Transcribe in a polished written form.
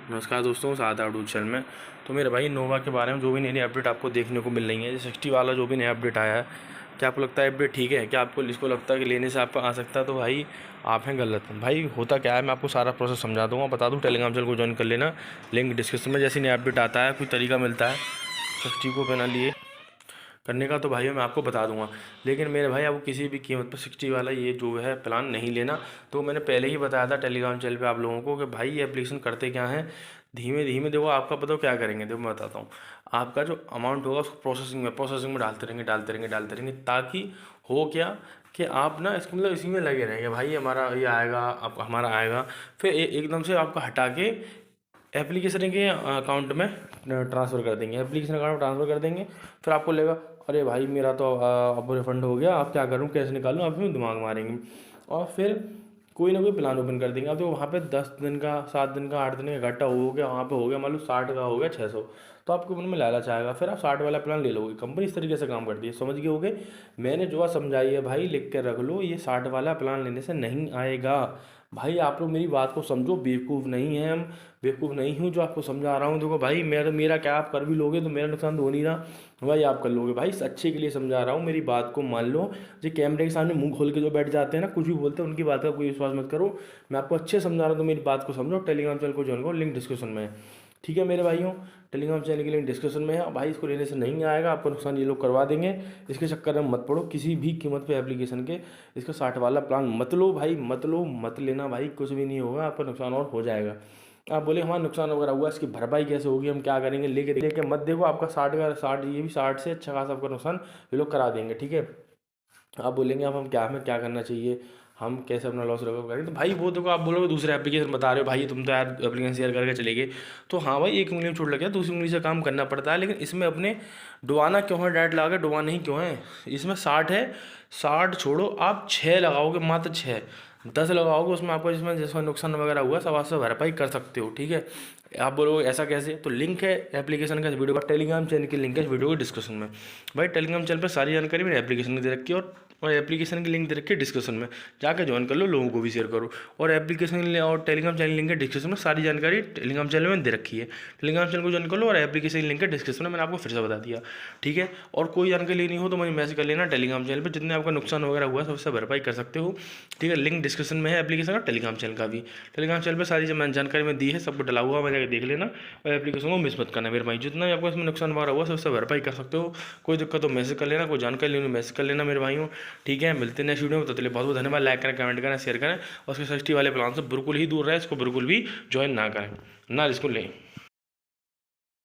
नमस्कार दोस्तों, साथ आउट चैनल में। तो मेरे भाई नोवा के बारे में जो भी नई नई अपडेट आपको देखने को मिल रही है, 60 वाला जो भी नया अपडेट आया है, क्या आपको लगता है अपडेट ठीक है? क्या आपको इसको लगता है कि लेने से आपको आ सकता है? तो भाई आप हैं गलत। भाई होता क्या है, मैं आपको सारा प्रोसेस समझा दूँगा, बता दूँ। टेलीग्राम चैनल को ज्वाइन कर लेना, लिंक डिस्क्रिप्शन में। जैसे नया अपडेट आता है, कोई तरीका मिलता है 60 को बिना लिए करने का, तो भाई मैं आपको बता दूंगा। लेकिन मेरे भाई आपको किसी भी कीमत पर 60 वाला ये जो है प्लान नहीं लेना। तो मैंने पहले ही बताया था टेलीग्राम चैनल पे आप लोगों को कि भाई ये एप्लीकेशन करते क्या है, धीमे धीमे देखो आपका पता क्या करेंगे। देखो मैं बताता हूँ, आपका जो अमाउंट होगा उसको प्रोसेसिंग में डालते रहेंगे ताकि हो क्या कि आप ना इसको मतलब इसी में लगे रहेंगे। भाई हमारा ये आएगा, आप हमारा आएगा, फिर एकदम से आपको हटा के एप्लीकेशन के अकाउंट में ट्रांसफ़र कर देंगे, एप्लीकेशन अकाउंट में ट्रांसफ़र कर देंगे। फिर आपको लगेगा अरे भाई मेरा तो अब रिफंड हो गया, अब क्या करूँ, कैसे निकालूँ, आप इसमें दिमाग मारेंगे और फिर कोई ना कोई प्लान ओपन कर देंगे। अब तो वहाँ पे 10 दिन का, 7 दिन का, 8 दिन का इकट्ठा हो गया, वहाँ पे हो गया मान लो 60 का हो गया 600, तो आपके मन में लालच आएगा, फिर आप 60 वाला प्लान ले लोगे। कंपनी इस तरीके से काम करती है, समझ गए होगे। मैंने जो समझाई है भाई लिख के रख लो, ये 60 वाला प्लान लेने से नहीं आएगा। भाई आप लोग मेरी बात को समझो, बेवकूफ़ नहीं है हम, बेवकूफ़ नहीं हूँ जो आपको समझा रहा हूँ। देखो भाई मेरा क्या, आप कर भी लोगे तो मेरा नुकसान तो हो नहीं रहा, भाई आप कर लोगे। भाई अच्छे के लिए समझा रहा हूँ, मेरी बात को मान लो। जो कैमरे के सामने मुंह खोल के जो बैठ जाते हैं ना, कुछ भी बोलते हैं, उनकी बात का कोई विश्वास मत करो। मैं आपको अच्छे समझा रहा हूँ तो मेरी बात को समझो। टेलीग्राम चैनल को ज्वाइन करो, लिंक डिस्क्रिप्शन में है, ठीक है मेरे भाइयों। टेलीग्राम चैनल की लिंक डिस्क्रिप्शन में है। भाई इसको लेने से नहीं आएगा, आपका नुकसान ये लोग करवा देंगे। इसके चक्कर में मत पड़ो किसी भी कीमत पे एप्लीकेशन के। इसका 60 वाला प्लान मत लो भाई, मत लो, मत लेना भाई, कुछ भी नहीं होगा, आपका नुकसान और हो जाएगा। आप बोले हमारा नुकसान वगैरह हुआ, इसकी भरपाई कैसे होगी, हम क्या करेंगे, लेके मत देखो। आपका 60 का 60, ये भी 60 से अच्छा खासा आपका नुकसान ये लोग करा देंगे, ठीक है। आप बोलेंगे अब हमें क्या करना चाहिए, हम कैसे अपना लॉस रिकवर करें? तो भाई वो देखो, आप बोलोगे दूसरे एप्लीकेशन बता रहे हो, भाई तुम तो यार एप्लीकेशन शेयर करके चले गए। तो हाँ भाई, एक उंगली में चोट लग गया, दूसरी उंगली से काम करना पड़ता है। लेकिन इसमें अपने डुबाना क्यों है, डायरेक्ट लगा के डुबाना ही क्यों है? इसमें 60 है, 60 छोड़ो, आप 6 लगाओगे, मात्र 6, 10 लगाओगे, उसमें आपको जिसमें जिसमें नुकसान वगैरह हुआ सब आपसे भरपाई कर सकते हो, ठीक है। आप बोलोगे ऐसा कैसे, तो लिंक है एप्लीकेशन का, वीडियो का, टेलीग्राम चैनल की लिंक है वीडियो के डिस्क्रिप्शन में। भाई टेलीग्राम चैनल पर सारी जानकारी मेरे एप्लीकेशन की दे रखी है, और एप्लीकेशन की लिंक दे रखी है डिस्क्रिप्शन में, जाकर ज्वाइन कर लो, लोगों को भी शेयर करो। और एप्लीकेशन और टेलीग्राम चैनल लिंक है डिस्क्रिप्शन में, सारी जानकारी टेलीग्राम चैनल में दे रखी है। टेलीग्राम चैनल को ज्वाइन कर लो और एप्लीकेशन की लिंक है डिस्क्रिप्शन में, मैंने आपको फिर से बता दिया, ठीक है। और कोई जानकारी लेनी हो तो मुझे मैसेज कर लेना टेलीग्राम चैनल पर, जितने आपका नुकसान वगैरह हुआ सबसे भरपाई कर सकते हो, ठीक है। लिंक डिस्क्रिप्शन में है एप्लीकेशन का, टेलीग्राम चैनल का भी। टेलीग्राम चैनल पर सारी जानकारी मैं दी है, सबको डला हुआ, मैंने देख लेना। और एप्लीकेशन को मिस मत करना मेरे भाई, जितना भी आपको इसमें नुकसान वगैरह हुआ सबसे भरपाई कर सकते हो। कोई दिक्कत हो मैसेज कर लेना, कोई जानकारी लेनी मैसेज कर लेना मेरे भाइयों, ठीक है। मिलते हैं नेक्स्ट वीडियो में, तो चलिए बहुत बहुत धन्यवाद। लाइक करें, कमेंट करें, शेयर करें, और उसके 60 वाले प्लान से बिल्कुल ही दूर रहे, इसको बिल्कुल भी ज्वाइन ना करें, ना इसको लें।